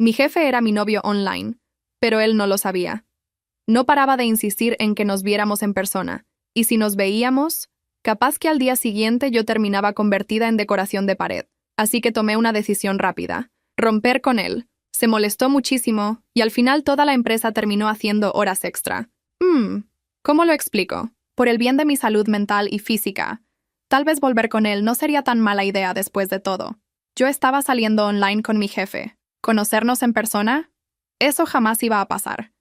Mi jefe era mi novio online, pero él no lo sabía. No paraba de insistir en que nos viéramos en persona, y si nos veíamos, capaz que al día siguiente yo terminaba convertida en decoración de pared. Así que tomé una decisión rápida: romper con él. Se molestó muchísimo, y al final toda la empresa terminó haciendo horas extra. ¿Cómo lo explico? Por el bien de mi salud mental y física. Tal vez volver con él no sería tan mala idea después de todo. Yo estaba saliendo online con mi jefe. ¿Conocernos en persona? Eso jamás iba a pasar.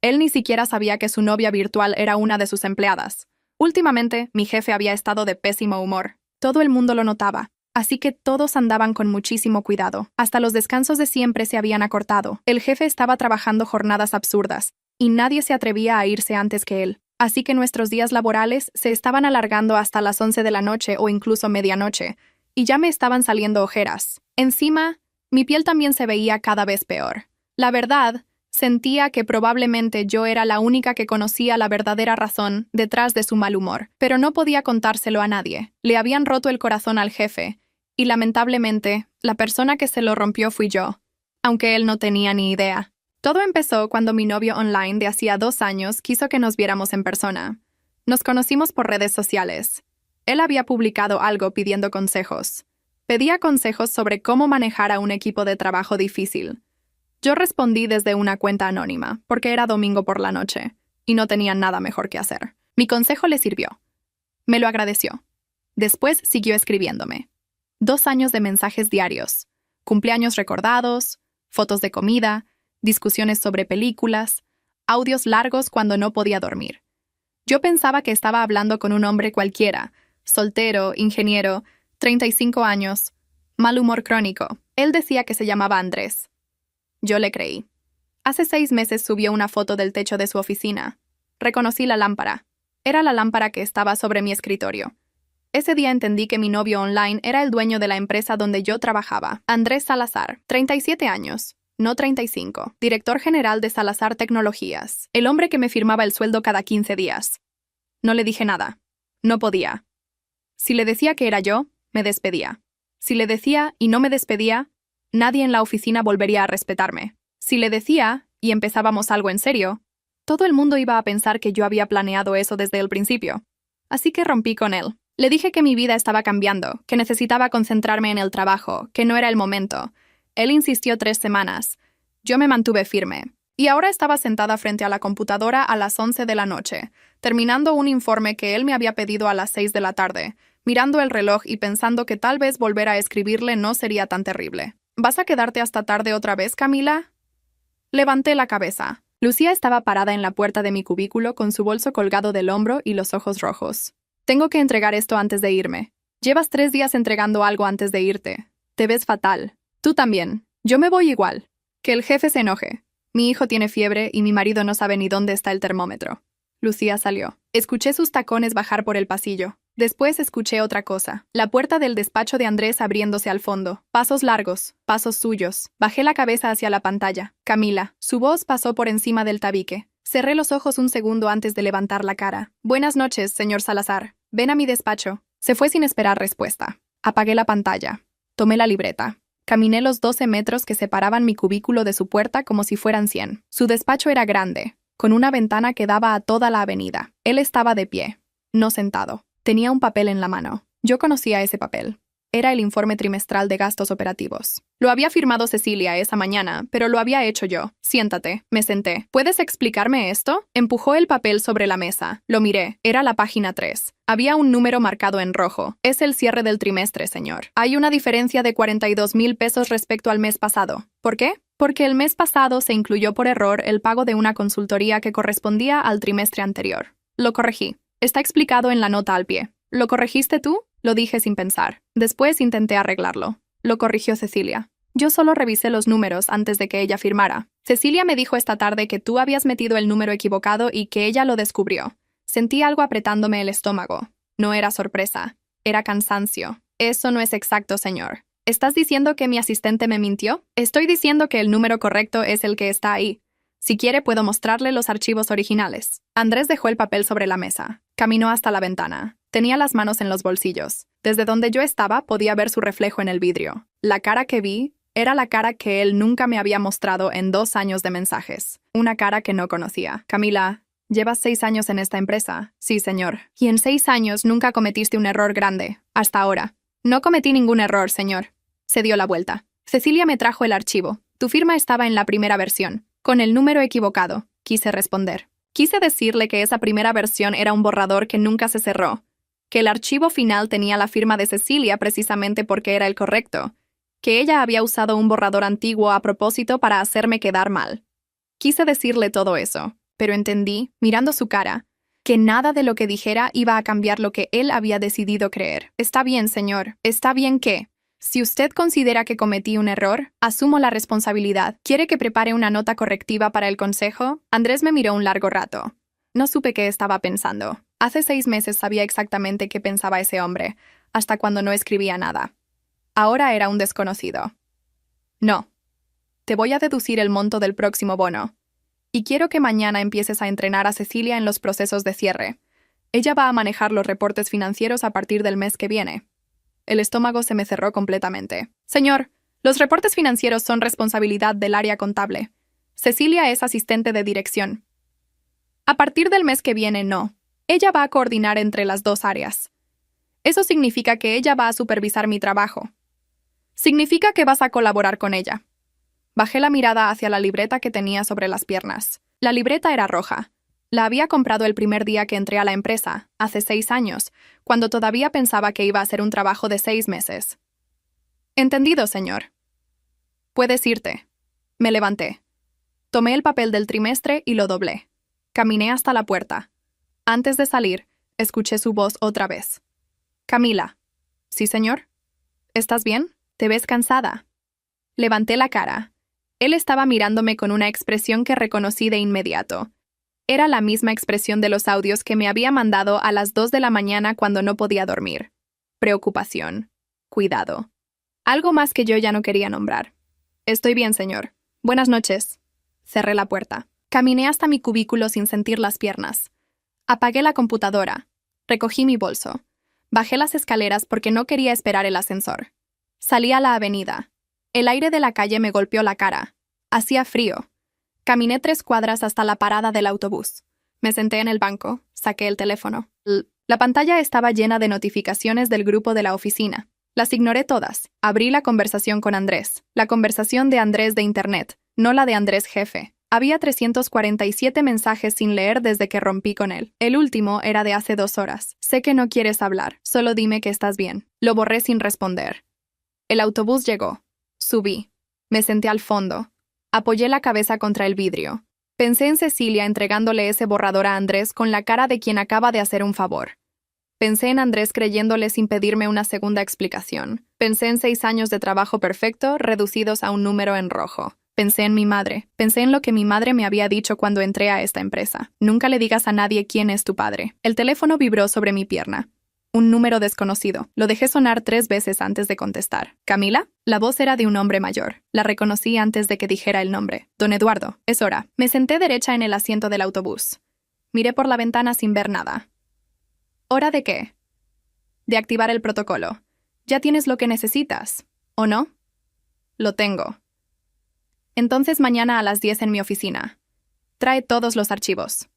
Él ni siquiera sabía que su novia virtual era una de sus empleadas. Últimamente, mi jefe había estado de pésimo humor. Todo el mundo lo notaba, así que todos andaban con muchísimo cuidado. Hasta los descansos de siempre se habían acortado. El jefe estaba trabajando jornadas absurdas, y nadie se atrevía a irse antes que él. Así que nuestros días laborales se estaban alargando hasta las 11 de la noche o incluso medianoche, y ya me estaban saliendo ojeras. Encima, mi piel también se veía cada vez peor. La verdad, sentía que probablemente yo era la única que conocía la verdadera razón detrás de su mal humor, pero no podía contárselo a nadie. Le habían roto el corazón al jefe, y lamentablemente, la persona que se lo rompió fui yo, aunque él no tenía ni idea. Todo empezó cuando mi novio online de hacía 2 años quiso que nos viéramos en persona. Nos conocimos por redes sociales. Él había publicado algo pidiendo consejos. Pedía consejos sobre cómo manejar a un equipo de trabajo difícil. Yo respondí desde una cuenta anónima, porque era domingo por la noche, y no tenía nada mejor que hacer. Mi consejo le sirvió. Me lo agradeció. Después siguió escribiéndome. 2 años de mensajes diarios, cumpleaños recordados, fotos de comida, discusiones sobre películas, audios largos cuando no podía dormir. Yo pensaba que estaba hablando con un hombre cualquiera, soltero, ingeniero, 35 años, mal humor crónico. Él decía que se llamaba Andrés. Yo le creí. Hace 6 meses subió una foto del techo de su oficina. Reconocí la lámpara. Era la lámpara que estaba sobre mi escritorio. Ese día entendí que mi novio online era el dueño de la empresa donde yo trabajaba. Andrés Salazar, 37 años, no 35, director general de Salazar Tecnologías, el hombre que me firmaba el sueldo cada 15 días. No le dije nada. No podía. Si le decía que era yo, me despedía. Si le decía y no me despedía, nadie en la oficina volvería a respetarme. Si le decía, y empezábamos algo en serio, todo el mundo iba a pensar que yo había planeado eso desde el principio. Así que rompí con él. Le dije que mi vida estaba cambiando, que necesitaba concentrarme en el trabajo, que no era el momento. Él insistió 3 semanas. Yo me mantuve firme. Y ahora estaba sentada frente a la computadora a las 11 de la noche, terminando un informe que él me había pedido a las 6 de la tarde, mirando el reloj y pensando que tal vez volver a escribirle no sería tan terrible. ¿Vas a quedarte hasta tarde otra vez, Camila? Levanté la cabeza. Lucía estaba parada en la puerta de mi cubículo con su bolso colgado del hombro y los ojos rojos. Tengo que entregar esto antes de irme. Llevas 3 días entregando algo antes de irte. Te ves fatal. Tú también. Yo me voy igual. Que el jefe se enoje. Mi hijo tiene fiebre y mi marido no sabe ni dónde está el termómetro. Lucía salió. Escuché sus tacones bajar por el pasillo. Después escuché otra cosa. La puerta del despacho de Andrés abriéndose al fondo. Pasos largos. Pasos suyos. Bajé la cabeza hacia la pantalla. Camila. Su voz pasó por encima del tabique. Cerré los ojos un segundo antes de levantar la cara. Buenas noches, señor Salazar. Ven a mi despacho. Se fue sin esperar respuesta. Apagué la pantalla. Tomé la libreta. Caminé los 12 metros que separaban mi cubículo de su puerta como si fueran 100. Su despacho era grande, con una ventana que daba a toda la avenida. Él estaba de pie, no sentado. Tenía un papel en la mano. Yo conocía ese papel. Era el informe trimestral de gastos operativos. Lo había firmado Cecilia esa mañana, pero lo había hecho yo. Siéntate. Me senté. ¿Puedes explicarme esto? Empujó el papel sobre la mesa. Lo miré. Era la página 3. Había un número marcado en rojo. Es el cierre del trimestre, señor. Hay una diferencia de 42,000 pesos respecto al mes pasado. ¿Por qué? Porque el mes pasado se incluyó por error el pago de una consultoría que correspondía al trimestre anterior. Lo corregí. Está explicado en la nota al pie. ¿Lo corregiste tú? Lo dije sin pensar. Después intenté arreglarlo. Lo corrigió Cecilia. Yo solo revisé los números antes de que ella firmara. Cecilia me dijo esta tarde que tú habías metido el número equivocado y que ella lo descubrió. Sentí algo apretándome el estómago. No era sorpresa. Era cansancio. Eso no es exacto, señor. ¿Estás diciendo que mi asistente me mintió? Estoy diciendo que el número correcto es el que está ahí. Si quiere, puedo mostrarle los archivos originales. Andrés dejó el papel sobre la mesa. Caminó hasta la ventana. Tenía las manos en los bolsillos. Desde donde yo estaba podía ver su reflejo en el vidrio. La cara que vi Era la cara que él nunca me había mostrado en 2 años de mensajes. Una cara que no conocía. Camila, ¿llevas 6 años en esta empresa? Sí, señor. Y en 6 años nunca cometiste un error grande. Hasta ahora. No cometí ningún error, señor. Se dio la vuelta. Cecilia me trajo el archivo. Tu firma estaba en la primera versión, con el número equivocado. Quise responder. Quise decirle que esa primera versión era un borrador que nunca se cerró, que el archivo final tenía la firma de Cecilia precisamente porque era el correcto, que ella había usado un borrador antiguo a propósito para hacerme quedar mal. Quise decirle todo eso, pero entendí, mirando su cara, que nada de lo que dijera iba a cambiar lo que él había decidido creer. Está bien, señor. Está bien que, si usted considera que cometí un error, asumo la responsabilidad. ¿Quiere que prepare una nota correctiva para el consejo? Andrés me miró un largo rato. No supe qué estaba pensando. Hace 6 meses sabía exactamente qué pensaba ese hombre, hasta cuando no escribía nada. Ahora era un desconocido. No. Te voy a deducir el monto del próximo bono. Y quiero que mañana empieces a entrenar a Cecilia en los procesos de cierre. Ella va a manejar los reportes financieros a partir del mes que viene. El estómago se me cerró completamente. Señor, los reportes financieros son responsabilidad del área contable. Cecilia es asistente de dirección. A partir del mes que viene, no. Ella va a coordinar entre las 2 áreas. Eso significa que ella va a supervisar mi trabajo. Significa que vas a colaborar con ella. Bajé la mirada hacia la libreta que tenía sobre las piernas. La libreta era roja. La había comprado el primer día que entré a la empresa, hace 6 años, cuando todavía pensaba que iba a ser un trabajo de 6 meses. Entendido, señor. Puedes irte. Me levanté. Tomé el papel del trimestre y lo doblé. Caminé hasta la puerta. Antes de salir, escuché su voz otra vez. Camila. ¿Sí, señor? ¿Estás bien? Te ves cansada. Levanté la cara. Él estaba mirándome con una expresión que reconocí de inmediato. Era la misma expresión de los audios que me había mandado a las 2 de la mañana cuando no podía dormir. Preocupación. Cuidado. Algo más que yo ya no quería nombrar. Estoy bien, señor. Buenas noches. Cerré la puerta. Caminé hasta mi cubículo sin sentir las piernas. Apagué la computadora. Recogí mi bolso. Bajé las escaleras porque no quería esperar el ascensor. Salí a la avenida. El aire de la calle me golpeó la cara. Hacía frío. Caminé 3 cuadras hasta la parada del autobús. Me senté en el banco, saqué el teléfono. La pantalla estaba llena de notificaciones del grupo de la oficina. Las ignoré todas. Abrí la conversación con Andrés. La conversación de Andrés de Internet, no la de Andrés jefe. Había 347 mensajes sin leer desde que rompí con él. El último era de hace 2 horas. Sé que no quieres hablar, solo dime que estás bien. Lo borré sin responder. El autobús llegó. Subí. Me senté al fondo. Apoyé la cabeza contra el vidrio. Pensé en Cecilia entregándole ese borrador a Andrés con la cara de quien acaba de hacer un favor. Pensé en Andrés creyéndole sin pedirme una segunda explicación. Pensé en 6 años de trabajo perfecto reducidos a un número en rojo. Pensé en mi madre. Pensé en lo que mi madre me había dicho cuando entré a esta empresa. Nunca le digas a nadie quién es tu padre. El teléfono vibró sobre mi pierna. Un número desconocido. Lo dejé sonar 3 veces antes de contestar. ¿Camila? La voz era de un hombre mayor. La reconocí antes de que dijera el nombre. Don Eduardo. Es hora. Me senté derecha en el asiento del autobús. Miré por la ventana sin ver nada. ¿Hora de qué? De activar el protocolo. Ya tienes lo que necesitas, ¿o no? Lo tengo. Entonces mañana a las 10 en mi oficina. Trae todos los archivos.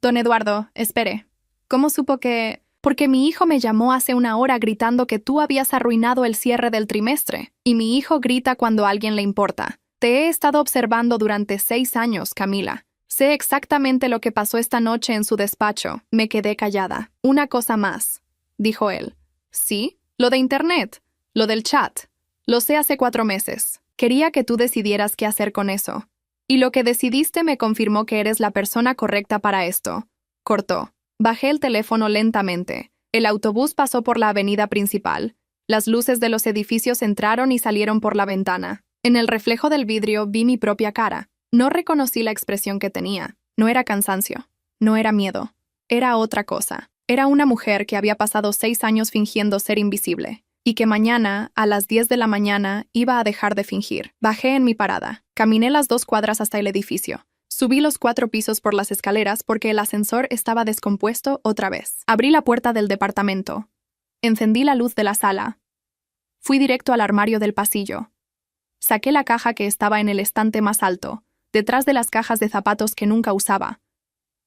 Don Eduardo, espere. ¿Cómo supo que...? Porque mi hijo me llamó hace 1 hora gritando que tú habías arruinado el cierre del trimestre. Y mi hijo grita cuando a alguien le importa. Te he estado observando durante 6 años, Camila. Sé exactamente lo que pasó esta noche en su despacho. Me quedé callada. Una cosa más, dijo él. ¿Sí? Lo de Internet. Lo del chat. Lo sé hace 4 meses. Quería que tú decidieras qué hacer con eso. Y lo que decidiste me confirmó que eres la persona correcta para esto. Cortó. Bajé el teléfono lentamente. El autobús pasó por la avenida principal. Las luces de los edificios entraron y salieron por la ventana. En el reflejo del vidrio vi mi propia cara. No reconocí la expresión que tenía. No era cansancio. No era miedo. Era otra cosa. Era una mujer que había pasado 6 años fingiendo ser invisible. Y que mañana, a las 10 de la mañana, iba a dejar de fingir. Bajé en mi parada. Caminé las 2 cuadras hasta el edificio. Subí los 4 pisos por las escaleras porque el ascensor estaba descompuesto otra vez. Abrí la puerta del departamento. Encendí la luz de la sala. Fui directo al armario del pasillo. Saqué la caja que estaba en el estante más alto, detrás de las cajas de zapatos que nunca usaba.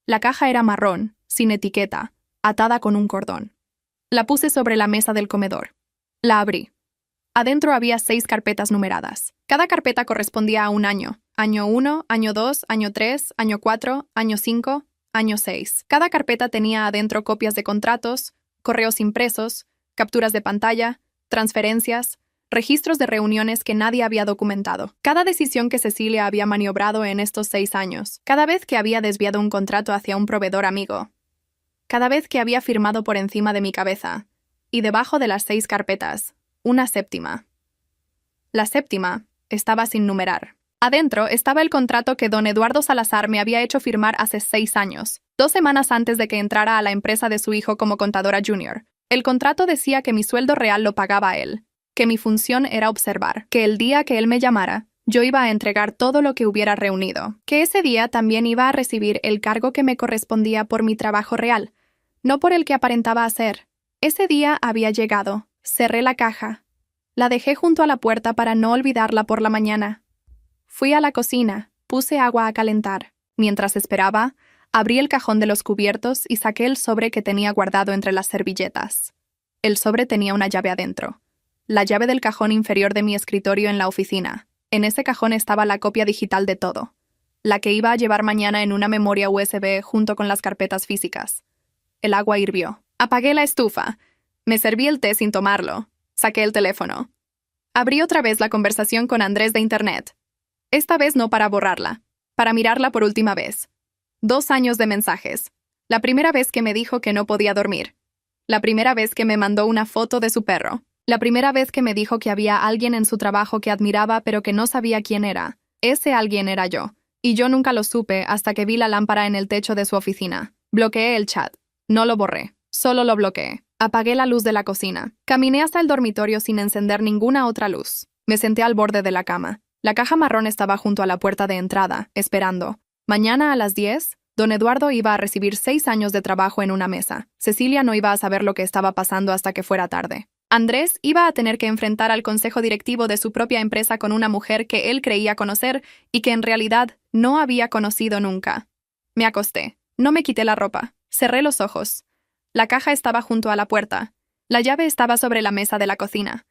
La caja era marrón, sin etiqueta, atada con un cordón. La puse sobre la mesa del comedor. La abrí. Adentro había 6 carpetas numeradas. Cada carpeta correspondía a un año. Año 1, año 2, año 3, año 4, año 5, año 6. Cada carpeta tenía adentro copias de contratos, correos impresos, capturas de pantalla, transferencias, registros de reuniones que nadie había documentado. Cada decisión que Cecilia había maniobrado en estos 6 años. Cada vez que había desviado un contrato hacia un proveedor amigo. Cada vez que había firmado por encima de mi cabeza. Y debajo de las 6 carpetas, una séptima. La séptima estaba sin numerar. Adentro estaba el contrato que don Eduardo Salazar me había hecho firmar hace 6 años, 2 semanas antes de que entrara a la empresa de su hijo como contadora junior. El contrato decía que mi sueldo real lo pagaba él, que mi función era observar, que el día que él me llamara, yo iba a entregar todo lo que hubiera reunido, que ese día también iba a recibir el cargo que me correspondía por mi trabajo real, no por el que aparentaba hacer. Ese día había llegado. Cerré la caja. La dejé junto a la puerta para no olvidarla por la mañana. Fui a la cocina, puse agua a calentar. Mientras esperaba, abrí el cajón de los cubiertos y saqué el sobre que tenía guardado entre las servilletas. El sobre tenía una llave adentro. La llave del cajón inferior de mi escritorio en la oficina. En ese cajón estaba la copia digital de todo, la que iba a llevar mañana en una memoria USB junto con las carpetas físicas. El agua hirvió. Apagué la estufa. Me serví el té sin tomarlo. Saqué el teléfono. Abrí otra vez la conversación con Andrés de Internet. Esta vez no para borrarla, para mirarla por última vez. 2 años de mensajes. La primera vez que me dijo que no podía dormir. La primera vez que me mandó una foto de su perro. La primera vez que me dijo que había alguien en su trabajo que admiraba pero que no sabía quién era. Ese alguien era yo. Y yo nunca lo supe hasta que vi la lámpara en el techo de su oficina. Bloqueé el chat. No lo borré. Solo lo bloqueé. Apagué la luz de la cocina. Caminé hasta el dormitorio sin encender ninguna otra luz. Me senté al borde de la cama. La caja marrón estaba junto a la puerta de entrada, esperando. Mañana a las 10, don Eduardo iba a recibir 6 años de trabajo en una mesa. Cecilia no iba a saber lo que estaba pasando hasta que fuera tarde. Andrés iba a tener que enfrentar al consejo directivo de su propia empresa con una mujer que él creía conocer y que en realidad no había conocido nunca. Me acosté. No me quité la ropa. Cerré los ojos. La caja estaba junto a la puerta. La llave estaba sobre la mesa de la cocina.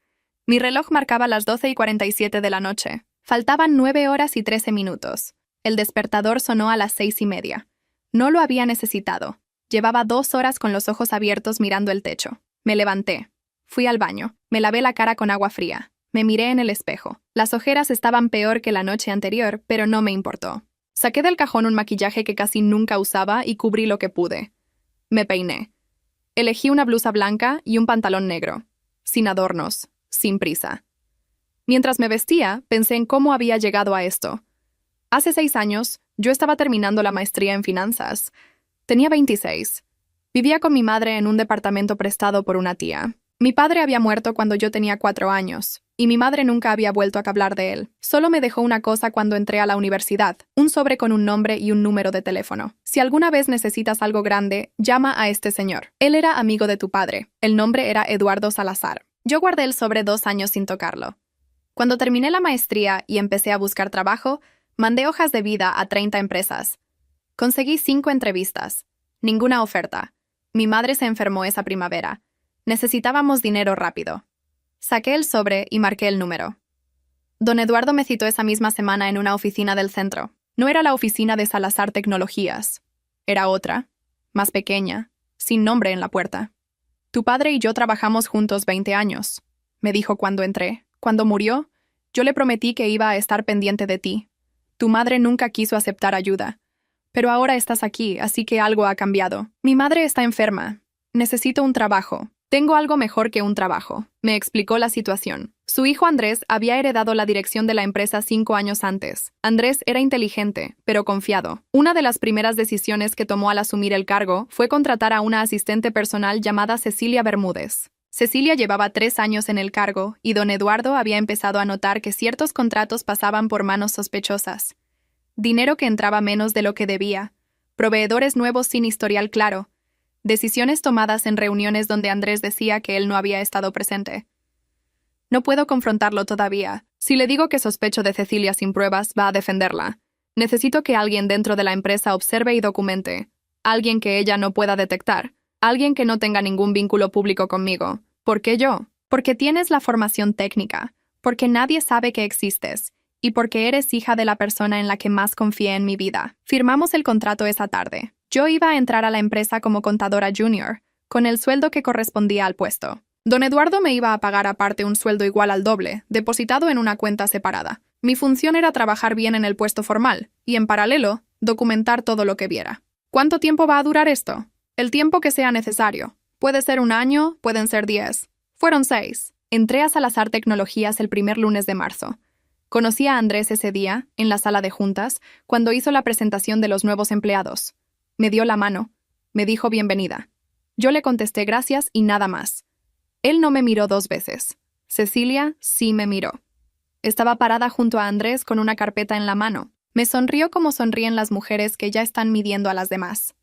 Mi reloj marcaba las 12:47 de la noche. Faltaban 9 horas y 13 minutos. El despertador sonó a las 6:30. No lo había necesitado. Llevaba 2 horas con los ojos abiertos mirando el techo. Me levanté. Fui al baño. Me lavé la cara con agua fría. Me miré en el espejo. Las ojeras estaban peor que la noche anterior, pero no me importó. Saqué del cajón un maquillaje que casi nunca usaba y cubrí lo que pude. Me peiné. Elegí una blusa blanca y un pantalón negro. Sin adornos, sin prisa. Mientras me vestía, pensé en cómo había llegado a esto. Hace 6 años, yo estaba terminando la maestría en finanzas. Tenía 26. Vivía con mi madre en un departamento prestado por una tía. Mi padre había muerto cuando yo tenía 4 años, y mi madre nunca había vuelto a hablar de él. Solo me dejó una cosa cuando entré a la universidad, un sobre con un nombre y un número de teléfono. Si alguna vez necesitas algo grande, llama a este señor. Él era amigo de tu padre. El nombre era Eduardo Salazar. Yo guardé el sobre 2 años sin tocarlo. Cuando terminé la maestría y empecé a buscar trabajo, mandé hojas de vida a 30 empresas. Conseguí 5 entrevistas. Ninguna oferta. Mi madre se enfermó esa primavera. Necesitábamos dinero rápido. Saqué el sobre y marqué el número. Don Eduardo me citó esa misma semana en una oficina del centro. No era la oficina de Salazar Tecnologías. Era otra, más pequeña, sin nombre en la puerta. Tu padre y yo trabajamos juntos 20 años, me dijo cuando entré. Cuando murió, yo le prometí que iba a estar pendiente de ti. Tu madre nunca quiso aceptar ayuda. Pero ahora estás aquí, así que algo ha cambiado. Mi madre está enferma. Necesito un trabajo. Tengo algo mejor que un trabajo, me explicó la situación. Su hijo Andrés había heredado la dirección de la empresa 5 años antes. Andrés era inteligente, pero confiado. Una de las primeras decisiones que tomó al asumir el cargo fue contratar a una asistente personal llamada Cecilia Bermúdez. Cecilia llevaba 3 años en el cargo y don Eduardo había empezado a notar que ciertos contratos pasaban por manos sospechosas. Dinero que entraba menos de lo que debía. Proveedores nuevos sin historial claro. Decisiones tomadas en reuniones donde Andrés decía que él no había estado presente. No puedo confrontarlo todavía. Si le digo que sospecho de Cecilia sin pruebas, va a defenderla. Necesito que alguien dentro de la empresa observe y documente. Alguien que ella no pueda detectar. Alguien que no tenga ningún vínculo público conmigo. ¿Por qué yo? Porque tienes la formación técnica. Porque nadie sabe que existes. Y porque eres hija de la persona en la que más confié en mi vida. Firmamos el contrato esa tarde. Yo iba a entrar a la empresa como contadora junior, con el sueldo que correspondía al puesto. Don Eduardo me iba a pagar aparte un sueldo igual al doble, depositado en una cuenta separada. Mi función era trabajar bien en el puesto formal, y en paralelo, documentar todo lo que viera. ¿Cuánto tiempo va a durar esto? El tiempo que sea necesario. Puede ser 1 año, pueden ser 10. Fueron 6. Entré a Salazar Tecnologías el primer lunes de marzo. Conocí a Andrés ese día, en la sala de juntas, cuando hizo la presentación de los nuevos empleados. Me dio la mano. Me dijo bienvenida. Yo le contesté gracias y nada más. Él no me miró 2 veces. Cecilia sí me miró. Estaba parada junto a Andrés con una carpeta en la mano. Me sonrió como sonríen las mujeres que ya están midiendo a las demás.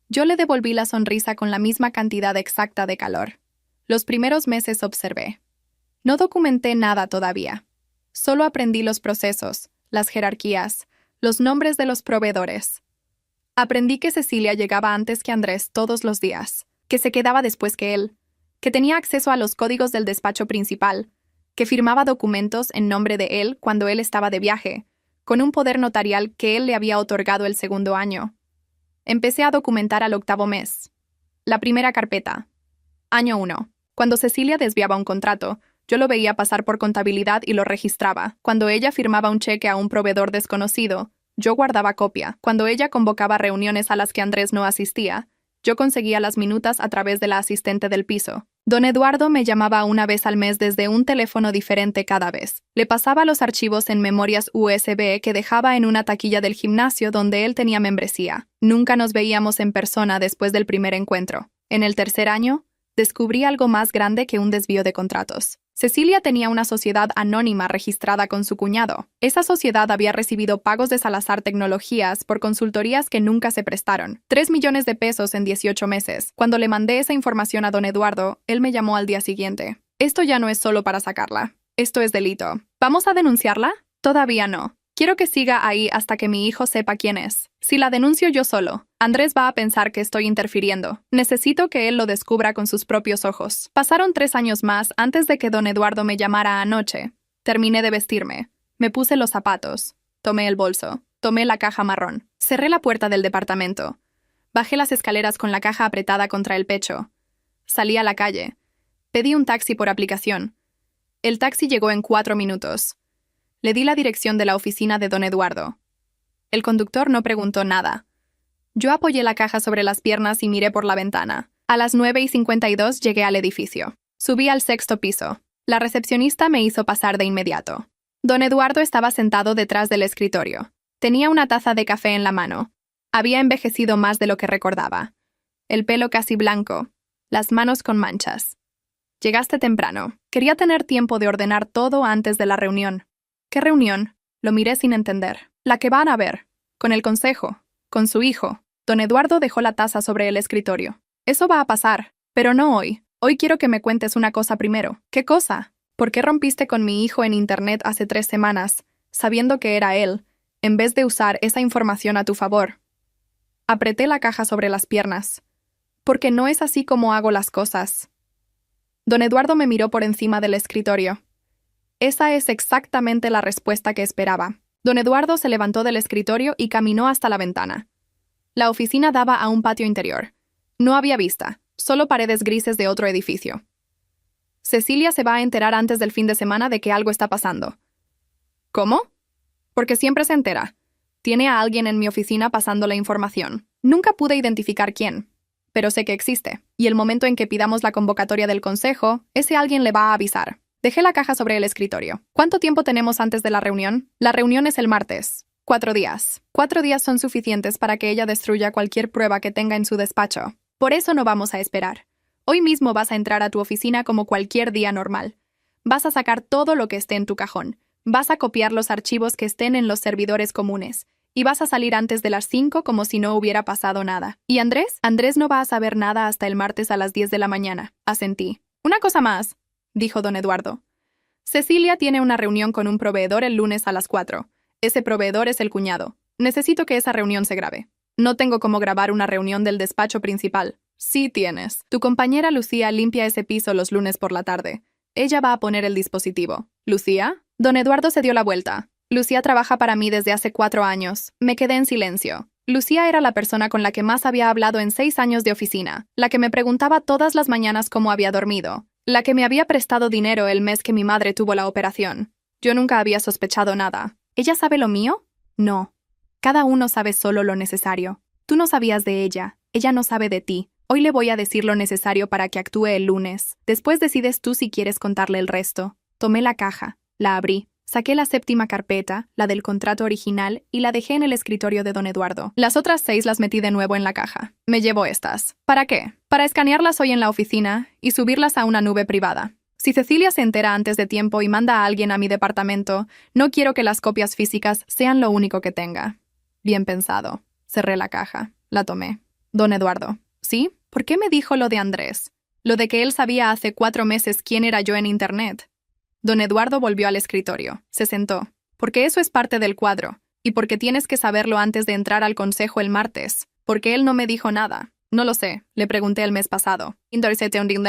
Yo le devolví la sonrisa con la misma cantidad exacta de calor. Los primeros meses observé. No documenté nada todavía. Solo aprendí los procesos, las jerarquías, los nombres de los proveedores. Aprendí que Cecilia llegaba antes que Andrés todos los días, que se quedaba después que él, que tenía acceso a los códigos del despacho principal, que firmaba documentos en nombre de él cuando él estaba de viaje, con un poder notarial que él le había otorgado el 2.º año. Empecé a documentar al 8.º mes. La primera carpeta. Año 1. Cuando Cecilia desviaba un contrato, yo lo veía pasar por contabilidad y lo registraba. Cuando ella firmaba un cheque a un proveedor desconocido, yo guardaba copia. Cuando ella convocaba reuniones a las que Andrés no asistía, yo conseguía las minutas a través de la asistente del piso. Don Eduardo me llamaba 1 vez al mes desde un teléfono diferente cada vez. Le pasaba los archivos en memorias USB que dejaba en una taquilla del gimnasio donde él tenía membresía. Nunca nos veíamos en persona después del primer encuentro. En el 3.er año, descubrí algo más grande que un desvío de contratos. Cecilia tenía una sociedad anónima registrada con su cuñado. Esa sociedad había recibido pagos de Salazar Tecnologías por consultorías que nunca se prestaron. 3 millones de pesos en 18 meses. Cuando le mandé esa información a don Eduardo, él me llamó al día siguiente. Esto ya no es solo para sacarla. Esto es delito. ¿Vamos a denunciarla? Todavía no. Quiero que siga ahí hasta que mi hijo sepa quién es. Si la denuncio yo solo, Andrés va a pensar que estoy interfiriendo. Necesito que él lo descubra con sus propios ojos. Pasaron 3 años más antes de que don Eduardo me llamara anoche. Terminé de vestirme. Me puse los zapatos. Tomé el bolso. Tomé la caja marrón. Cerré la puerta del departamento. Bajé las escaleras con la caja apretada contra el pecho. Salí a la calle. Pedí un taxi por aplicación. El taxi llegó en 4 minutos. Le di la dirección de la oficina de don Eduardo. El conductor no preguntó nada. Yo apoyé la caja sobre las piernas y miré por la ventana. A las 9:52 llegué al edificio. Subí al 6.º piso. La recepcionista me hizo pasar de inmediato. Don Eduardo estaba sentado detrás del escritorio. Tenía una taza de café en la mano. Había envejecido más de lo que recordaba. El pelo casi blanco, las manos con manchas. Llegaste temprano. Quería tener tiempo de ordenar todo antes de la reunión. ¿Qué reunión? Lo miré sin entender. La que van a ver. Con el consejo. Con su hijo. Don Eduardo dejó la taza sobre el escritorio. Eso va a pasar, pero no hoy. Hoy quiero que me cuentes una cosa primero. ¿Qué cosa? ¿Por qué rompiste con mi hijo en internet hace 3 semanas, sabiendo que era él, en vez de usar esa información a tu favor? Apreté la caja sobre las piernas. Porque no es así como hago las cosas. Don Eduardo me miró por encima del escritorio. Esa es exactamente la respuesta que esperaba. Don Eduardo se levantó del escritorio y caminó hasta la ventana. La oficina daba a un patio interior. No había vista, solo paredes grises de otro edificio. Cecilia se va a enterar antes del fin de semana de que algo está pasando. ¿Cómo? Porque siempre se entera. Tiene a alguien en mi oficina pasando la información. Nunca pude identificar quién, pero sé que existe. Y el momento en que pidamos la convocatoria del consejo, ese alguien le va a avisar. Dejé la caja sobre el escritorio. ¿Cuánto tiempo tenemos antes de la reunión? La reunión es el martes. 4 días. 4 días son suficientes para que ella destruya cualquier prueba que tenga en su despacho. Por eso no vamos a esperar. Hoy mismo vas a entrar a tu oficina como cualquier día normal. Vas a sacar todo lo que esté en tu cajón. Vas a copiar los archivos que estén en los servidores comunes. Y vas a salir antes de las 5 como si no hubiera pasado nada. ¿Y Andrés? Andrés no va a saber nada hasta el martes a las 10 de la mañana. Asentí. Una cosa más, dijo don Eduardo. Cecilia tiene una reunión con un proveedor el lunes a las 4. Ese proveedor es el cuñado. Necesito que esa reunión se grabe. No tengo cómo grabar una reunión del despacho principal. Sí tienes. Tu compañera Lucía limpia ese piso los lunes por la tarde. Ella va a poner el dispositivo. ¿Lucía? Don Eduardo se dio la vuelta. Lucía trabaja para mí desde hace 4 años. Me quedé en silencio. Lucía era la persona con la que más había hablado en 6 años de oficina, la que me preguntaba todas las mañanas cómo había dormido, la que me había prestado dinero el mes que mi madre tuvo la operación. Yo nunca había sospechado nada. ¿Ella sabe lo mío? No. Cada uno sabe solo lo necesario. Tú no sabías de ella no sabe de ti. Hoy le voy a decir lo necesario para que actúe el lunes. Después decides tú si quieres contarle el resto. Tomé la caja, la abrí. Saqué la 7ª carpeta, la del contrato original, y la dejé en el escritorio de don Eduardo. Las otras 6 las metí de nuevo en la caja. Me llevo estas. ¿Para qué? Para escanearlas hoy en la oficina y subirlas a una nube privada. Si Cecilia se entera antes de tiempo y manda a alguien a mi departamento, no quiero que las copias físicas sean lo único que tenga. Bien pensado. Cerré la caja. La tomé. Don Eduardo. ¿Sí? ¿Por qué me dijo lo de Andrés? Lo de que él sabía hace 4 meses quién era yo en Internet. Don Eduardo volvió al escritorio. Se sentó. Porque eso es parte del cuadro. Y porque tienes que saberlo antes de entrar al consejo el martes. Porque él no me dijo nada. No lo sé. Le pregunté el mes pasado.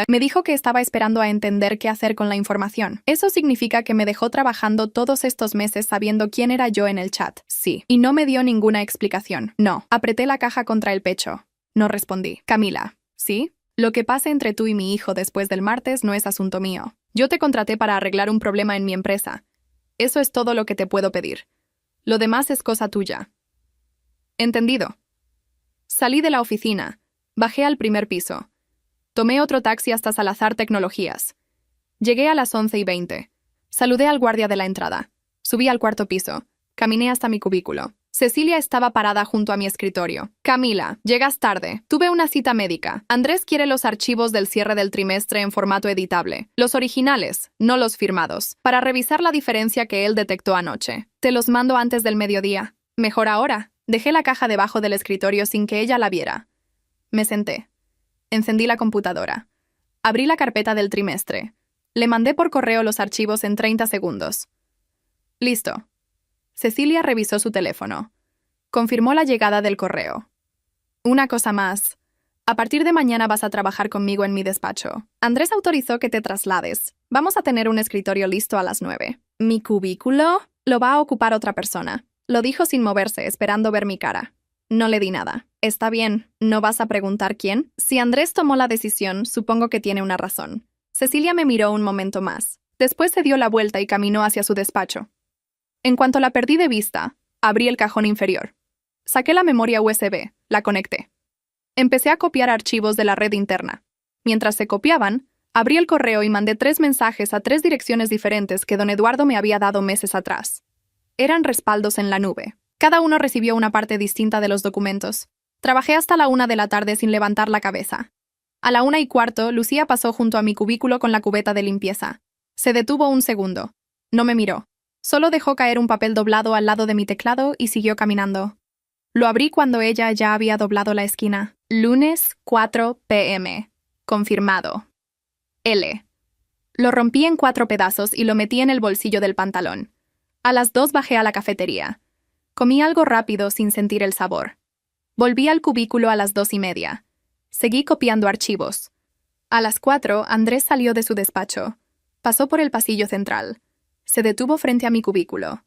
Me dijo que estaba esperando a entender qué hacer con la información. Eso significa que me dejó trabajando todos estos meses sabiendo quién era yo en el chat. Sí. Y no me dio ninguna explicación. No. Apreté la caja contra el pecho. No respondí. Camila. ¿Sí? Lo que pase entre tú y mi hijo después del martes no es asunto mío. Yo te contraté para arreglar un problema en mi empresa. Eso es todo lo que te puedo pedir. Lo demás es cosa tuya. ¿Entendido? Salí de la oficina. Bajé al primer piso. Tomé otro taxi hasta Salazar Tecnologías. Llegué a las 11:20. Saludé al guardia de la entrada. Subí al 4º piso. Caminé hasta mi cubículo. Cecilia estaba parada junto a mi escritorio. Camila, llegas tarde. Tuve una cita médica. Andrés quiere los archivos del cierre del trimestre en formato editable. Los originales, no los firmados, para revisar la diferencia que él detectó anoche. Te los mando antes del mediodía. Mejor ahora. Dejé la caja debajo del escritorio sin que ella la viera. Me senté. Encendí la computadora. Abrí la carpeta del trimestre. Le mandé por correo los archivos en 30 segundos. Listo. Cecilia revisó su teléfono. Confirmó la llegada del correo. Una cosa más. A partir de mañana vas a trabajar conmigo en mi despacho. Andrés autorizó que te traslades. Vamos a tener un escritorio listo a las 9. Mi cubículo lo va a ocupar otra persona. Lo dijo sin moverse, esperando ver mi cara. No le di nada. Está bien, ¿no vas a preguntar quién? Si Andrés tomó la decisión, supongo que tiene una razón. Cecilia me miró un momento más. Después se dio la vuelta y caminó hacia su despacho. En cuanto la perdí de vista, abrí el cajón inferior. Saqué la memoria USB, la conecté. Empecé a copiar archivos de la red interna. Mientras se copiaban, abrí el correo y mandé 3 mensajes a 3 direcciones diferentes que don Eduardo me había dado meses atrás. Eran respaldos en la nube. Cada uno recibió una parte distinta de los documentos. Trabajé hasta la 1 de la tarde sin levantar la cabeza. A la 1:15, Lucía pasó junto a mi cubículo con la cubeta de limpieza. Se detuvo un segundo. No me miró. Solo dejó caer un papel doblado al lado de mi teclado y siguió caminando. Lo abrí cuando ella ya había doblado la esquina. Lunes 4 p.m. Confirmado. L. Lo rompí en 4 pedazos y lo metí en el bolsillo del pantalón. A las 2 bajé a la cafetería. Comí algo rápido sin sentir el sabor. Volví al cubículo a las 2:30. Seguí copiando archivos. A las 4, Andrés salió de su despacho. Pasó por el pasillo central. Se detuvo frente a mi cubículo.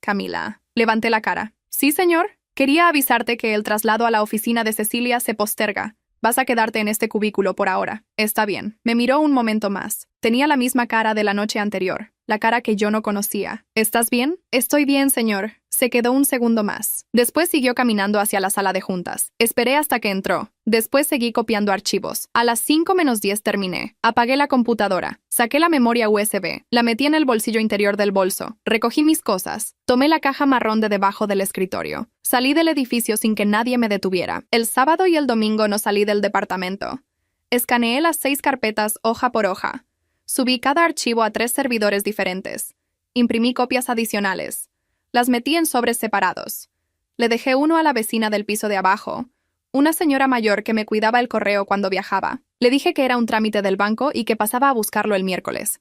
Camila. Levanté la cara. Sí, señor. Quería avisarte que el traslado a la oficina de Cecilia se posterga. Vas a quedarte en este cubículo por ahora. Está bien. Me miró un momento más. Tenía la misma cara de la noche anterior, la cara que yo no conocía. ¿Estás bien? Estoy bien, señor. Se quedó un segundo más. Después siguió caminando hacia la sala de juntas. Esperé hasta que entró. Después seguí copiando archivos. A las 5:10 terminé. Apagué la computadora. Saqué la memoria USB. La metí en el bolsillo interior del bolso. Recogí mis cosas. Tomé la caja marrón de debajo del escritorio. Salí del edificio sin que nadie me detuviera. El sábado y el domingo no salí del departamento. Escaneé las 6 carpetas hoja por hoja. Subí cada archivo a 3 servidores diferentes. Imprimí copias adicionales. Las metí en sobres separados. Le dejé uno a la vecina del piso de abajo, una señora mayor que me cuidaba el correo cuando viajaba. Le dije que era un trámite del banco y que pasaba a buscarlo el miércoles.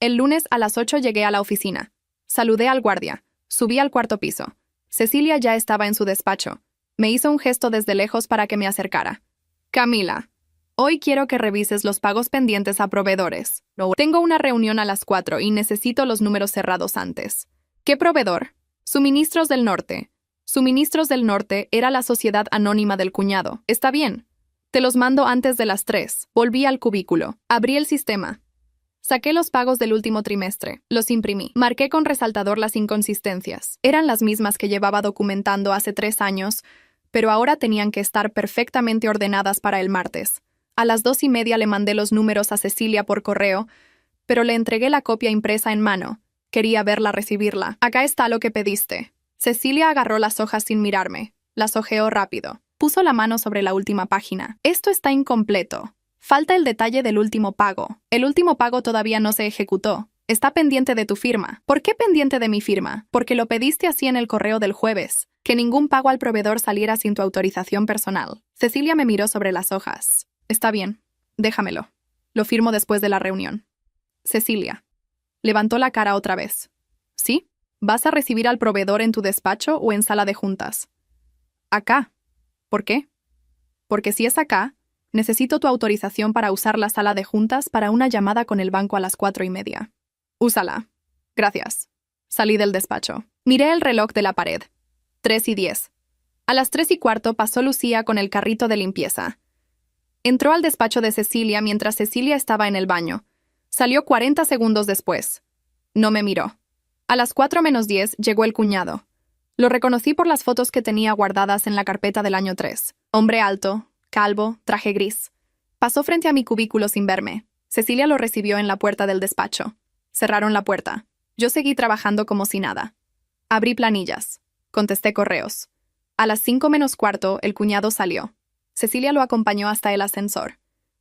El lunes a las 8 llegué a la oficina. Saludé al guardia. Subí al cuarto piso. Cecilia ya estaba en su despacho. Me hizo un gesto desde lejos para que me acercara. Camila, hoy quiero que revises los pagos pendientes a proveedores. Tengo una reunión a las 4 y necesito los números cerrados antes. ¿Qué proveedor? Suministros del Norte. Suministros del Norte era la sociedad anónima del cuñado. Está bien. Te los mando antes de las 3. Volví al cubículo. Abrí el sistema. Saqué los pagos del último trimestre. Los imprimí. Marqué con resaltador las inconsistencias. Eran las mismas que llevaba documentando hace 3 años, pero ahora tenían que estar perfectamente ordenadas para el martes. A las 2:30 le mandé los números a Cecilia por correo, pero le entregué la copia impresa en mano. Quería verla recibirla. Acá está lo que pediste. Cecilia agarró las hojas sin mirarme. Las hojeó rápido. Puso la mano sobre la última página. Esto está incompleto. Falta el detalle del último pago. El último pago todavía no se ejecutó. Está pendiente de tu firma. ¿Por qué pendiente de mi firma? Porque lo pediste así en el correo del jueves. Que ningún pago al proveedor saliera sin tu autorización personal. Cecilia me miró sobre las hojas. Está bien. Déjamelo. Lo firmo después de la reunión. Cecilia. Levantó la cara otra vez. ¿Sí? ¿Vas a recibir al proveedor en tu despacho o en sala de juntas? Acá. ¿Por qué? Porque si es acá, necesito tu autorización para usar la sala de juntas para una llamada con el banco a las 4:30. Úsala. Gracias. Salí del despacho. Miré el reloj de la pared. 3:10. A las 3:15 pasó Lucía con el carrito de limpieza. Entró al despacho de Cecilia mientras Cecilia estaba en el baño. Salió 40 segundos después. No me miró. A las 4:10 llegó el cuñado. Lo reconocí por las fotos que tenía guardadas en la carpeta del año 3. Hombre alto, calvo, traje gris. Pasó frente a mi cubículo sin verme. Cecilia lo recibió en la puerta del despacho. Cerraron la puerta. Yo seguí trabajando como si nada. Abrí planillas. Contesté correos. A las 5:15 el cuñado salió. Cecilia lo acompañó hasta el ascensor.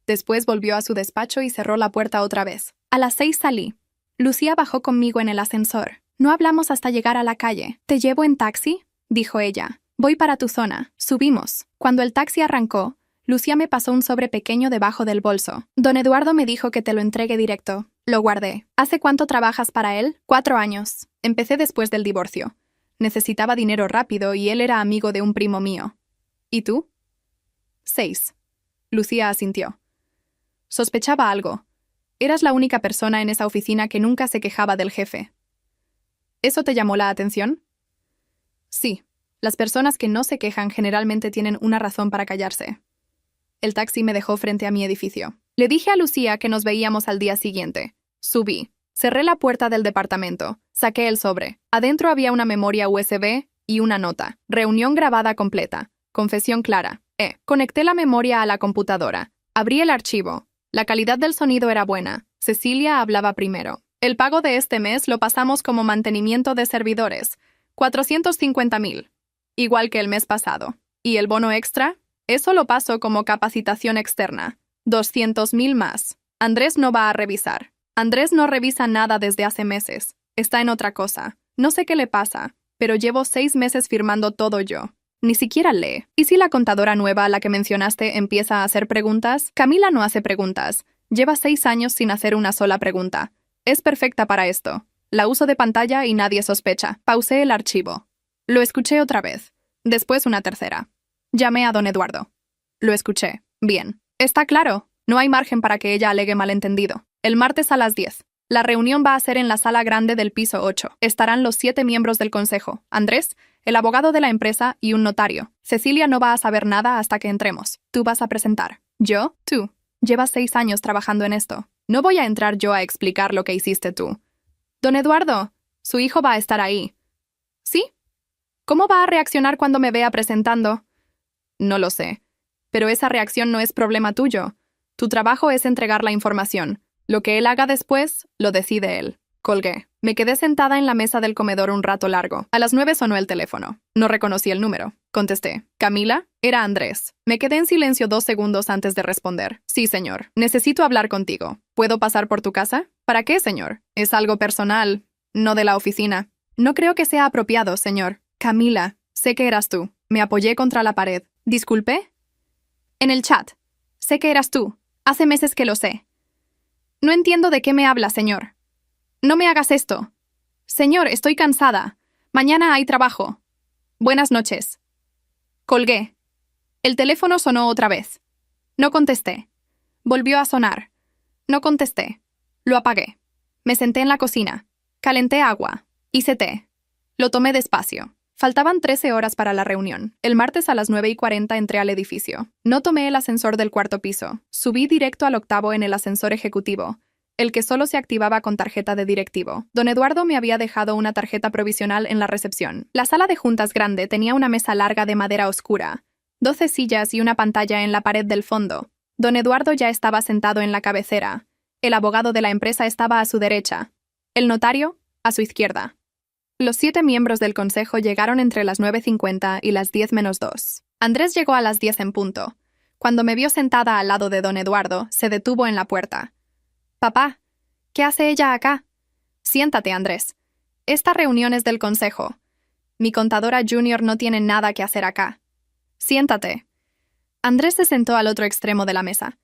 Después volvió a su despacho y cerró la puerta otra vez. A las 6 salí. Lucía bajó conmigo en el ascensor. No hablamos hasta llegar a la calle. ¿Te llevo en taxi?, dijo ella. Voy para tu zona. Subimos. Cuando el taxi arrancó, Lucía me pasó un sobre pequeño debajo del bolso. Don Eduardo me dijo que te lo entregue directo. Lo guardé. ¿Hace cuánto trabajas para él? 4 años. Empecé después del divorcio. Necesitaba dinero rápido y él era amigo de un primo mío. ¿Y tú? 6. Lucía asintió. Sospechaba algo. Eras la única persona en esa oficina que nunca se quejaba del jefe. ¿Eso te llamó la atención? Sí. Las personas que no se quejan generalmente tienen una razón para callarse. El taxi me dejó frente a mi edificio. Le dije a Lucía que nos veíamos al día siguiente. Subí. Cerré la puerta del departamento. Saqué el sobre. Adentro había una memoria USB y una nota. Reunión grabada completa. Confesión clara. Conecté la memoria a la computadora. Abrí el archivo. La calidad del sonido era buena. Cecilia hablaba primero. El pago de este mes lo pasamos como mantenimiento de servidores. 450,000. Igual que el mes pasado. ¿Y el bono extra? Eso lo paso como capacitación externa. 200,000 más. Andrés no va a revisar. Andrés no revisa nada desde hace meses. Está en otra cosa. No sé qué le pasa, pero llevo 6 meses firmando todo yo. Ni siquiera lee. ¿Y si la contadora nueva a la que mencionaste empieza a hacer preguntas? Camila no hace preguntas. Lleva 6 años sin hacer una sola pregunta. Es perfecta para esto. La uso de pantalla y nadie sospecha. Pausé el archivo. Lo escuché otra vez. Después una tercera. Llamé a don Eduardo. Lo escuché. Bien. Está claro. No hay margen para que ella alegue malentendido. El martes a las 10. La reunión va a ser en la sala grande del piso 8. Estarán los 7 miembros del consejo. Andrés, el abogado de la empresa y un notario. Cecilia no va a saber nada hasta que entremos. Tú vas a presentar. ¿Yo? Tú. Llevas 6 años trabajando en esto. No voy a entrar yo a explicar lo que hiciste tú. Don Eduardo, su hijo va a estar ahí. ¿Sí? ¿Cómo va a reaccionar cuando me vea presentando? No lo sé. Pero esa reacción no es problema tuyo. Tu trabajo es entregar la información. Lo que él haga después, lo decide él. Colgué. Me quedé sentada en la mesa del comedor un rato largo. A las 9 sonó el teléfono. No reconocí el número. Contesté. ¿Camila? Era Andrés. Me quedé en silencio 2 segundos antes de responder. Sí, señor. Necesito hablar contigo. ¿Puedo pasar por tu casa? ¿Para qué, señor? Es algo personal, no de la oficina. No creo que sea apropiado, señor. Camila, sé que eras tú. Me apoyé contra la pared. ¿Disculpe? En el chat. Sé que eras tú. Hace meses que lo sé. No entiendo de qué me habla, señor. No me hagas esto. Señor, estoy cansada. Mañana hay trabajo. Buenas noches. Colgué. El teléfono sonó otra vez. No contesté. Volvió a sonar. No contesté. Lo apagué. Me senté en la cocina. Calenté agua. Hice té. Lo tomé despacio. Faltaban 13 horas para la reunión. El martes a las 9:40 entré al edificio. No tomé el ascensor del cuarto piso. Subí directo al octavo en el ascensor ejecutivo, el que solo se activaba con tarjeta de directivo. Don Eduardo me había dejado una tarjeta provisional en la recepción. La sala de juntas grande tenía una mesa larga de madera oscura, 12 sillas y una pantalla en la pared del fondo. Don Eduardo ya estaba sentado en la cabecera. El abogado de la empresa estaba a su derecha. El notario, a su izquierda. Los 7 miembros del consejo llegaron entre las 9:50 y las 10 menos 2. Andrés llegó a las 10 en punto. Cuando me vio sentada al lado de don Eduardo, se detuvo en la puerta. «Papá, ¿qué hace ella acá?» «Siéntate, Andrés. Esta reunión es del consejo. Mi contadora junior no tiene nada que hacer acá. Siéntate». Andrés se sentó al otro extremo de la mesa.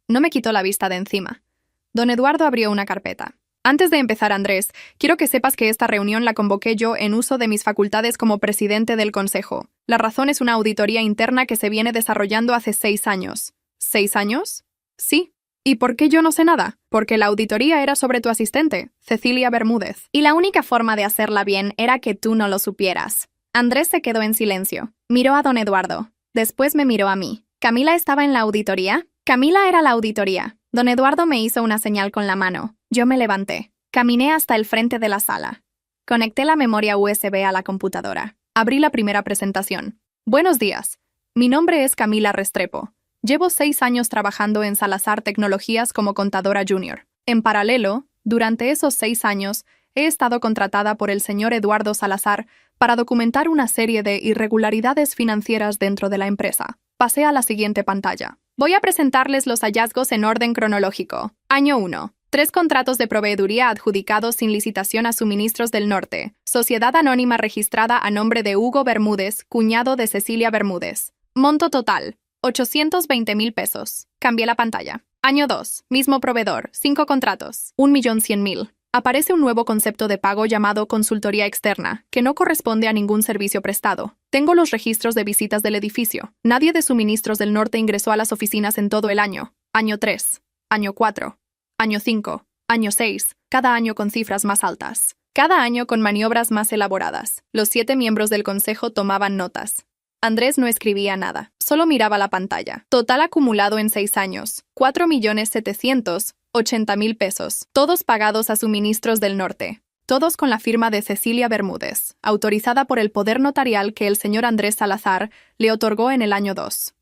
No me quitó la vista de encima. Don Eduardo abrió una carpeta. «Antes de empezar, Andrés, quiero que sepas que esta reunión la convoqué yo en uso de mis facultades como presidente del consejo. La razón es una auditoría interna que se viene desarrollando hace 6 años». ¿6 años? Sí. ¿Y por qué yo no sé nada? Porque la auditoría era sobre tu asistente, Cecilia Bermúdez. Y la única forma de hacerla bien era que tú no lo supieras. Andrés se quedó en silencio. Miró a don Eduardo. Después me miró a mí. ¿Camila estaba en la auditoría? Camila era la auditoría. Don Eduardo me hizo una señal con la mano. Yo me levanté. Caminé hasta el frente de la sala. Conecté la memoria USB a la computadora. Abrí la primera presentación. Buenos días. Mi nombre es Camila Restrepo. Llevo 6 años trabajando en Salazar Tecnologías como contadora junior. En paralelo, durante esos 6 años, he estado contratada por el señor Eduardo Salazar para documentar una serie de irregularidades financieras dentro de la empresa. Pasé a la siguiente pantalla. Voy a presentarles los hallazgos en orden cronológico. Año 1. 3 contratos de proveeduría adjudicados sin licitación a Suministros del Norte. Sociedad anónima registrada a nombre de Hugo Bermúdez, cuñado de Cecilia Bermúdez. Monto total: 820,000 pesos. Cambié la pantalla. Año 2. Mismo proveedor. 5 contratos. 1,100,000. Aparece un nuevo concepto de pago llamado consultoría externa, que no corresponde a ningún servicio prestado. Tengo los registros de visitas del edificio. Nadie de Suministros del Norte ingresó a las oficinas en todo el año. Año 3. Año 4. Año 5. Año 6. Cada año con cifras más altas. Cada año con maniobras más elaboradas. Los 7 miembros del consejo tomaban notas. Andrés no escribía nada, solo miraba la pantalla. Total acumulado en 6 años: 4,780,000 pesos, todos pagados a Suministros del Norte. Todos con la firma de Cecilia Bermúdez, autorizada por el poder notarial que el señor Andrés Salazar le otorgó en el año 2.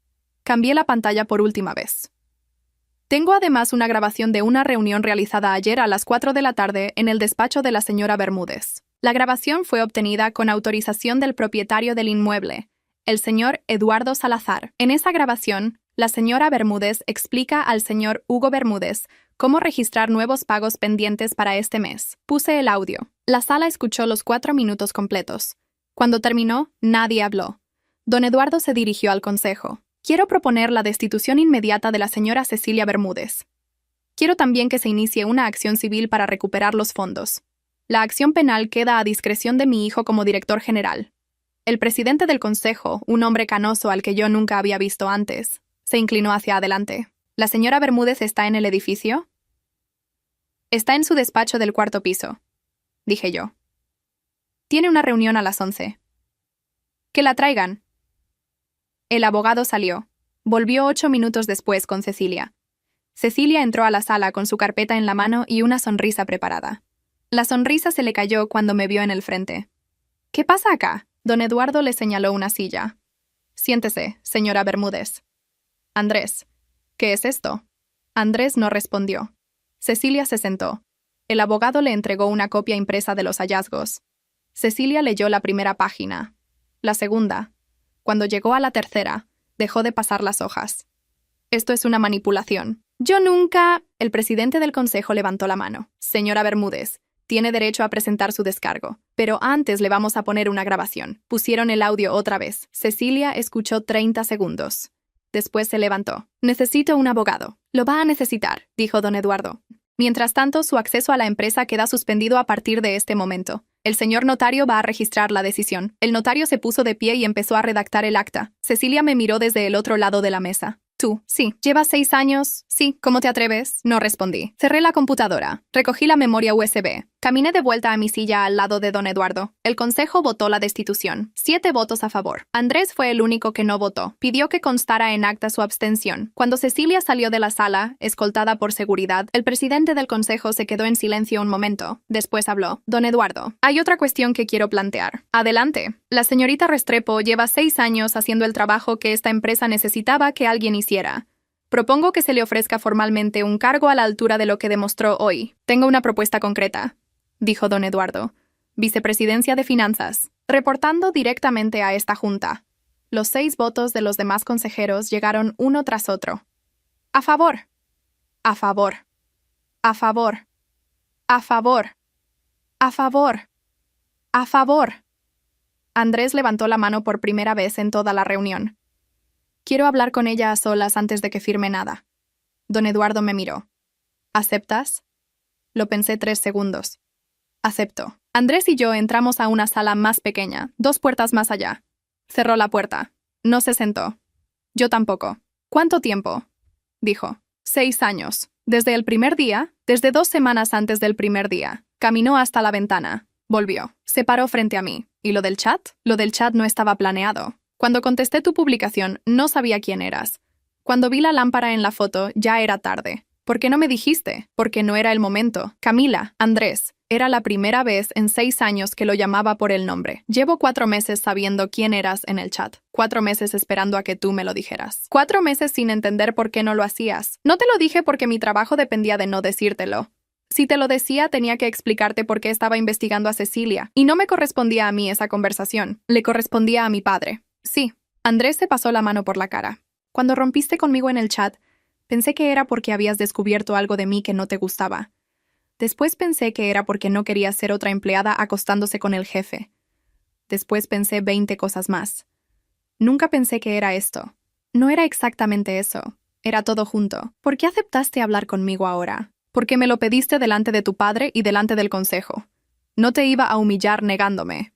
Cambié la pantalla por última vez. Tengo además una grabación de una reunión realizada ayer a las 4 de la tarde en el despacho de la señora Bermúdez. La grabación fue obtenida con autorización del propietario del inmueble, el señor Eduardo Salazar. En esa grabación, la señora Bermúdez explica al señor Hugo Bermúdez cómo registrar nuevos pagos pendientes para este mes. Puse el audio. La sala escuchó los 4 minutos completos. Cuando terminó, nadie habló. Don Eduardo se dirigió al consejo. Quiero proponer la destitución inmediata de la señora Cecilia Bermúdez. Quiero también que se inicie una acción civil para recuperar los fondos. La acción penal queda a discreción de mi hijo como director general. El presidente del consejo, un hombre canoso al que yo nunca había visto antes, se inclinó hacia adelante. ¿La señora Bermúdez está en el edificio? Está en su despacho del 4º piso, dije yo. Tiene una reunión a las 11. Que la traigan. El abogado salió. Volvió 8 minutos después con Cecilia. Cecilia entró a la sala con su carpeta en la mano y una sonrisa preparada. La sonrisa se le cayó cuando me vio en el frente. ¿Qué pasa acá? Don Eduardo le señaló una silla. Siéntese, señora Bermúdez. Andrés, ¿qué es esto? Andrés no respondió. Cecilia se sentó. El abogado le entregó una copia impresa de los hallazgos. Cecilia leyó la primera página. La segunda. Cuando llegó a la tercera, dejó de pasar las hojas. Esto es una manipulación. Yo nunca... El presidente del consejo levantó la mano. Señora Bermúdez, tiene derecho a presentar su descargo, pero antes le vamos a poner una grabación. Pusieron el audio otra vez. Cecilia escuchó 30 segundos. Después se levantó. Necesito un abogado. Lo va a necesitar, dijo don Eduardo. Mientras tanto, su acceso a la empresa queda suspendido a partir de este momento. El señor notario va a registrar la decisión. El notario se puso de pie y empezó a redactar el acta. Cecilia me miró desde el otro lado de la mesa. Tú, sí. ¿Llevas 6 años? Sí. ¿Cómo te atreves? No respondí. Cerré la computadora. Recogí la memoria USB. Caminé de vuelta a mi silla al lado de don Eduardo. El consejo votó la destitución. 7 votos a favor. Andrés fue el único que no votó. Pidió que constara en acta su abstención. Cuando Cecilia salió de la sala, escoltada por seguridad, el presidente del consejo se quedó en silencio un momento. Después habló. Don Eduardo, hay otra cuestión que quiero plantear. Adelante. La señorita Restrepo lleva 6 años haciendo el trabajo que esta empresa necesitaba que alguien hiciera. Propongo que se le ofrezca formalmente un cargo a la altura de lo que demostró hoy. Tengo una propuesta concreta, dijo don Eduardo. Vicepresidencia de Finanzas. Reportando directamente a esta junta. Los 6 votos de los demás consejeros llegaron uno tras otro. A favor. A favor. A favor. A favor. A favor. A favor. Andrés levantó la mano por primera vez en toda la reunión. Quiero hablar con ella a solas antes de que firme nada. Don Eduardo me miró. ¿Aceptas? Lo pensé 3 segundos. Acepto. Andrés y yo entramos a una sala más pequeña, 2 puertas más allá. Cerró la puerta. No se sentó. Yo tampoco. ¿Cuánto tiempo? Dijo. 6 años. Desde el primer día, desde 2 semanas antes del primer día. Caminó hasta la ventana. Volvió. Se paró frente a mí. ¿Y lo del chat? Lo del chat no estaba planeado. Cuando contesté tu publicación, no sabía quién eras. Cuando vi la lámpara en la foto, ya era tarde. ¿Por qué no me dijiste? Porque no era el momento. Camila, Andrés. Era la primera vez en 6 años que lo llamaba por el nombre. Llevo 4 meses sabiendo quién eras en el chat. 4 meses esperando a que tú me lo dijeras. 4 meses sin entender por qué no lo hacías. No te lo dije porque mi trabajo dependía de no decírtelo. Si te lo decía, tenía que explicarte por qué estaba investigando a Cecilia. Y no me correspondía a mí esa conversación. Le correspondía a mi padre. Sí. Andrés se pasó la mano por la cara. Cuando rompiste conmigo en el chat, pensé que era porque habías descubierto algo de mí que no te gustaba. Después pensé que era porque no querías ser otra empleada acostándose con el jefe. Después pensé 20 cosas más. Nunca pensé que era esto. No era exactamente eso. Era todo junto. ¿Por qué aceptaste hablar conmigo ahora? Porque me lo pediste delante de tu padre y delante del consejo. No te iba a humillar negándome.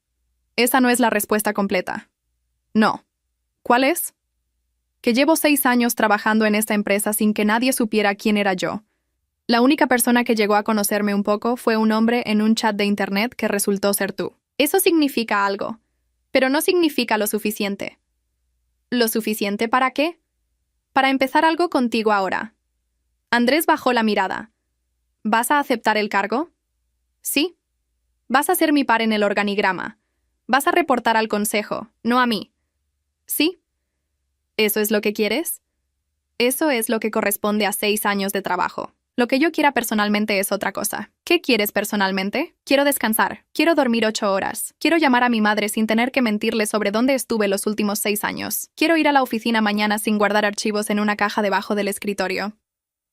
Esa no es la respuesta completa. No. ¿Cuál es? Que llevo 6 años trabajando en esta empresa sin que nadie supiera quién era yo. La única persona que llegó a conocerme un poco fue un hombre en un chat de internet que resultó ser tú. Eso significa algo, pero no significa lo suficiente. ¿Lo suficiente para qué? Para empezar algo contigo ahora. Andrés bajó la mirada. ¿Vas a aceptar el cargo? Sí. Vas a ser mi par en el organigrama. Vas a reportar al consejo, no a mí. ¿Sí? ¿Eso es lo que quieres? Eso es lo que corresponde a 6 años de trabajo. Lo que yo quiera personalmente es otra cosa. ¿Qué quieres personalmente? Quiero descansar. Quiero dormir 8 horas. Quiero llamar a mi madre sin tener que mentirle sobre dónde estuve los últimos 6 años. Quiero ir a la oficina mañana sin guardar archivos en una caja debajo del escritorio.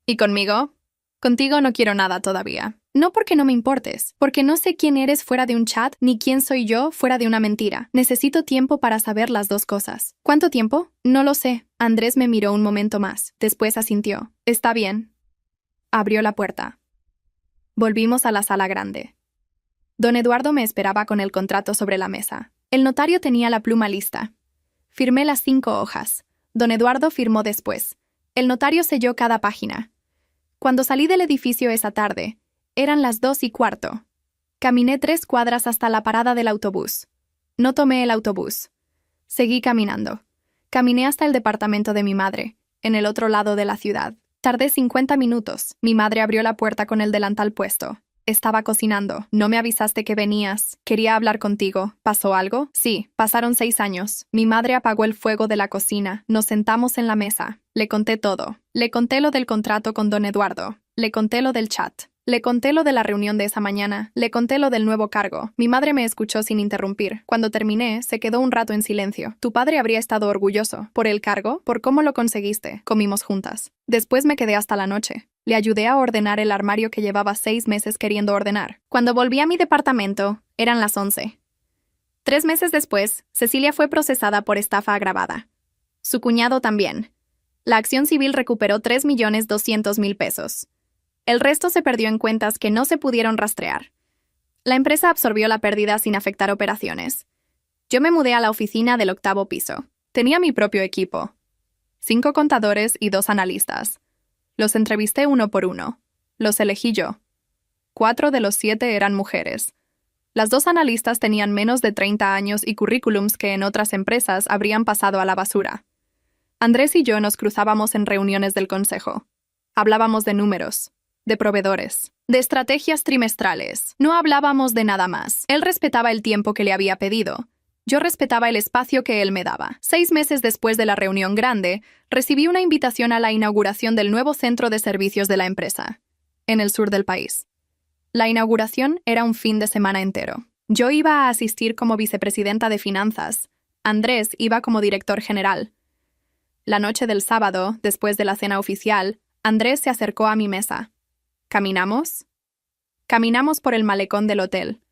¿Y conmigo? Contigo no quiero nada todavía. No porque no me importes, porque no sé quién eres fuera de un chat, ni quién soy yo fuera de una mentira. Necesito tiempo para saber las 2 cosas. ¿Cuánto tiempo? No lo sé. Andrés me miró un momento más. Después asintió. Está bien. Abrió la puerta. Volvimos a la sala grande. Don Eduardo me esperaba con el contrato sobre la mesa. El notario tenía la pluma lista. Firmé las 5 hojas. Don Eduardo firmó después. El notario selló cada página. Cuando salí del edificio esa tarde, eran las 2:15. Caminé 3 cuadras hasta la parada del autobús. No tomé el autobús. Seguí caminando. Caminé hasta el departamento de mi madre, en el otro lado de la ciudad. Tardé 50 minutos. Mi madre abrió la puerta con el delantal puesto. Estaba cocinando. No me avisaste que venías. Quería hablar contigo. ¿Pasó algo? Sí, pasaron 6 años. Mi madre apagó el fuego de la cocina. Nos sentamos en la mesa. Le conté todo. Le conté lo del contrato con don Eduardo. Le conté lo del chat. Le conté lo de la reunión de esa mañana. Le conté lo del nuevo cargo. Mi madre me escuchó sin interrumpir. Cuando terminé, se quedó un rato en silencio. Tu padre habría estado orgulloso. ¿Por el cargo? ¿Por cómo lo conseguiste? Comimos juntas. Después me quedé hasta la noche. Le ayudé a ordenar el armario que llevaba 6 meses queriendo ordenar. Cuando volví a mi departamento, eran las 11. 3 meses después, Cecilia fue procesada por estafa agravada. Su cuñado también. La acción civil recuperó 3.200.000 pesos. El resto se perdió en cuentas que no se pudieron rastrear. La empresa absorbió la pérdida sin afectar operaciones. Yo me mudé a la oficina del 8º piso. Tenía mi propio equipo. 5 contadores y 2 analistas. Los entrevisté uno por uno. Los elegí yo. 4 de los 7 eran mujeres. Las 2 analistas tenían menos de 30 años y currículums que en otras empresas habrían pasado a la basura. Andrés y yo nos cruzábamos en reuniones del consejo. Hablábamos de números, de proveedores, de estrategias trimestrales. No hablábamos de nada más. Él respetaba el tiempo que le había pedido. Yo respetaba el espacio que él me daba. 6 meses después de la reunión grande, recibí una invitación a la inauguración del nuevo centro de servicios de la empresa, en el sur del país. La inauguración era un fin de semana entero. Yo iba a asistir como vicepresidenta de finanzas. Andrés iba como director general. La noche del sábado, después de la cena oficial, Andrés se acercó a mi mesa. ¿Caminamos? Caminamos por el malecón del hotel.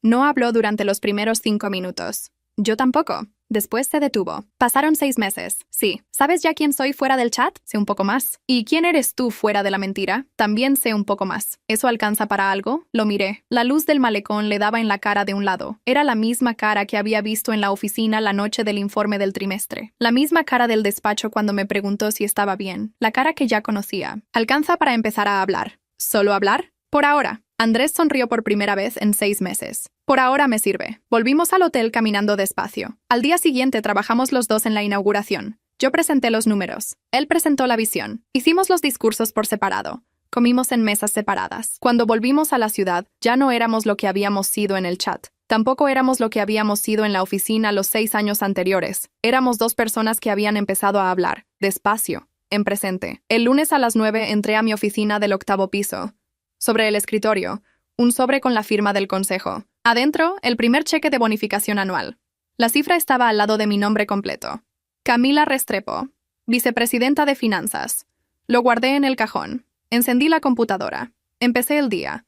No habló durante los primeros 5 minutos. Yo tampoco. Después se detuvo. Pasaron 6 meses. Sí. ¿Sabes ya quién soy fuera del chat? Sé un poco más. ¿Y quién eres tú fuera de la mentira? También sé un poco más. ¿Eso alcanza para algo? Lo miré. La luz del malecón le daba en la cara de un lado. Era la misma cara que había visto en la oficina la noche del informe del trimestre. La misma cara del despacho cuando me preguntó si estaba bien. La cara que ya conocía. ¿Alcanza para empezar a hablar? ¿Solo hablar? Por ahora. Andrés sonrió por primera vez en 6 meses. Por ahora me sirve. Volvimos al hotel caminando despacio. Al día siguiente trabajamos los dos en la inauguración. Yo presenté los números. Él presentó la visión. Hicimos los discursos por separado. Comimos en mesas separadas. Cuando volvimos a la ciudad, ya no éramos lo que habíamos sido en el chat. Tampoco éramos lo que habíamos sido en la oficina los 6 años anteriores. Éramos 2 personas que habían empezado a hablar, despacio, en presente. El lunes a las 9 entré a mi oficina del 8º piso. Sobre el escritorio, un sobre con la firma del consejo. Adentro, el primer cheque de bonificación anual. La cifra estaba al lado de mi nombre completo. Camila Restrepo, vicepresidenta de finanzas. Lo guardé en el cajón. Encendí la computadora. Empecé el día.